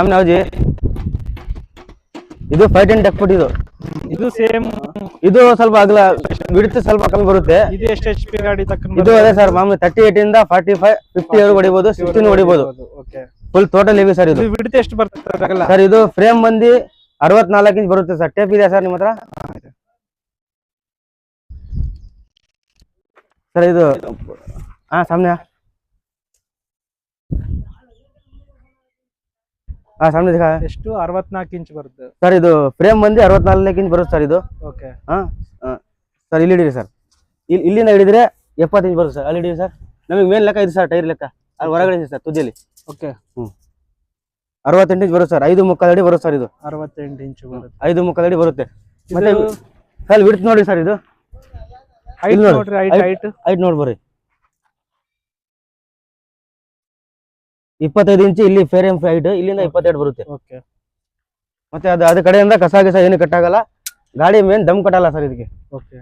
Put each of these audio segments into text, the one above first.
ಸಾಮ್ನೆ ಯಾವ್ಜಿ ಇದು 510 deck foot. ಇದು same. ಇದು ಸ್ವಲ್ಪ ಅಗಲ ಬಿಡುತ್ತೆ, ಸ್ವಲ್ಪ ಕಮ್ಮಿ ಬರುತ್ತೆ. ಇದು ಎಷ್ಟು HP ಗಾಡಿ ತಕ್ಕ? ಇದು ಅದೇ ಸರ್ ಮಾಮೂಲಿ 38 ಇಂದ 45 50 ವರೆಗೂ ಹೊಡಿಬಹುದು, 60 ಹೊಡಿಬಹುದು. Okay, full total heavy sir ಇದು. ಬಿಡುತ್ತೆ ಎಷ್ಟು ಬರ್ತದೆ ಸರ್? ಇದು ಫ್ರೇಮ್ ಬಂದು 64 ಇಂಚ್ ಬರುತ್ತೆ ಸರ್. ಟೇಪ್ ಇದೆ ಸರ್ ನಿಮ್ಮ ಹತ್ರ? ಸರ್ ಇದು ಸಾಮ್ನೆ ಸಾಮ್ನೆ ದಿಖಾ. ಎಷ್ಟು? 64 ಇಂಚ್ ಬರುತ್ತೆ ಸರ್. ಇದು ಫ್ರೇಮ್ ಬಂದು 64 ಇಂಚ್ ಬರುತ್ತೆ ಸರ್ ಇದು. ಓಕೆ ಸರ್ ಇಲ್ಲಿ ಹಿಡಿರಿ ಸರ್. ಇಲ್ಲಿಂದ ಹಿಡಿದ್ರೆ 70 ಇಂಚ್ ಬರುತ್ತೆ ಸರ್. ಅಲ್ಲಿ ಹಿಡಿರಿ ಸರ್. ನಮಗೆ ಮೇನ್ ಲೆಕ್ಕ ಇದೆ ಸರ್, ಟೈರ್ ಲೆಕ್ಕ ಅಲ್ಲಿ ಹೊರಗಡೆ ಇದೆ ಸರ್ ತುದಿಯಲ್ಲಿ. ಓಕೆ 68 ಇಂಚ್ ಬರುತ್ತೆ ಸರ್. 5 ಮುಕ್ಕಾಲು ಅಡಿ ಬರುತ್ತೆ ಸರ್ ಇದು. 68 ಇಂಚ್ ಬರುತ್ತೆ, 5 ಮುಕ್ಕಾಲು ಅಡಿ ಬರುತ್ತೆ. ಮತ್ತೆ ಸರ್ ಬಿಡ್ತು ನೋಡಿ ಸರ್. ಇದು ಹೈಟ್ ನೋಡ್ರಿ, ಹೈಟ್ ನೋಡ್ಬರ್ರಿ. 25 ಇಂಚ್ ಇಲ್ಲಿ ಫ್ರೇಮ್ ಹೈಟ್, ಇಲ್ಲಿಂದ 22 ಬರುತ್ತೆ. ಓಕೆ, ಮತ್ತೆ ಅದ ಕಡೆಯಿಂದ ಕಸ ಏನು ಕಟ್ಟಾಗಲ್ಲ. ಗಾಡಿ ಮೇನ್ ದಮ್ ಕಟ್ಟಲ್ಲ ಸರ್ ಇದಕ್ಕೆ. ಓಕೆ.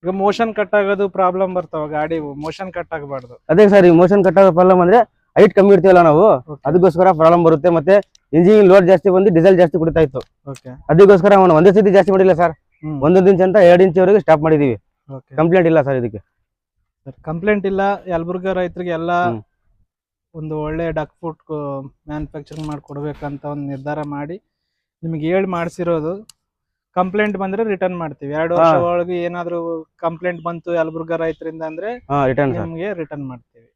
ಈಗ ಮೋಷನ್ ಕಟ್ ಆಗೋದು ಪ್ರಾಬ್ಲಮ್ ಬರ್ತಾವ, ಗಾಡಿ ಮೋಷನ್ ಕಟ್ ಆಗಬಾರ್ದು. ಅದೇ ಸರ್, ಈ ಮೋಷನ್ ಕಟ್ ಆಗೋ ಪ್ರಾಬ್ಲಮ್ ಅಂದ್ರೆ ಹೈಟ್ ಕಮ್ಮಿ ಇರ್ತೀವಲ್ಲ ನಾವು, ಅದಕ್ಕೋಸ್ಕರ ಪ್ರಾಬ್ಲಮ್ ಬರುತ್ತೆ. ಮತ್ತೆ ಇಂಜಿನ್ ಲೋಡ್ ಜಾಸ್ತಿ ಬಂದು ಡೀಸೆಲ್ ಜಾಸ್ತಿ ಕುಡಿತಾ ಇತ್ತು. ಅದಕ್ಕೋಸ್ಕರ ಅವನು ಒಂದೇ ಸತಿ ಜಾಸ್ತಿ ಮಾಡಿಲ್ಲ ಸರ್. 1 ಇಂಚ್ ಅಂತ 2 ಇಂಚ್ವರೆಗೆ ಸ್ಟಾಪ್ ಮಾಡಿದೀವಿ. ಕಂಪ್ಲೇಂಟ್ ಇಲ್ಲ ಸರ್ ಇದಕ್ಕೆ. ಕಂಪ್ಲೇಂಟ್ ಇಲ್ಲ. ಯಲಬುರ್ಗಾ ರೈತರಿಗೆ ಎಲ್ಲ ಒಂದು ಒಳ್ಳೆ ಡಕ್ ಫುಟ್ ಮ್ಯಾನುಫ್ಯಾಕ್ಚರಿಂಗ್ ಮಾಡಿಕೊಡ್ಬೇಕಂತ ಒಂದು ನಿರ್ಧಾರ ಮಾಡಿ ನಿಮ್ಗೆ ಹೇಳಿ ಮಾಡಿಸಿರೋದು. ಕಂಪ್ಲೇಂಟ್ ಬಂದ್ರೆ ರಿಟರ್ನ್ ಮಾಡ್ತೀವಿ. 2 ವರ್ಷ ಒಳಗೆ ಏನಾದ್ರು ಕಂಪ್ಲೇಂಟ್ ಬಂತು ಯಲಬುರ್ಗಾ ರೈತರಿಂದ ಅಂದ್ರೆ ನಿಮ್ಗೆ ರಿಟರ್ನ್ ಮಾಡ್ತೀವಿ.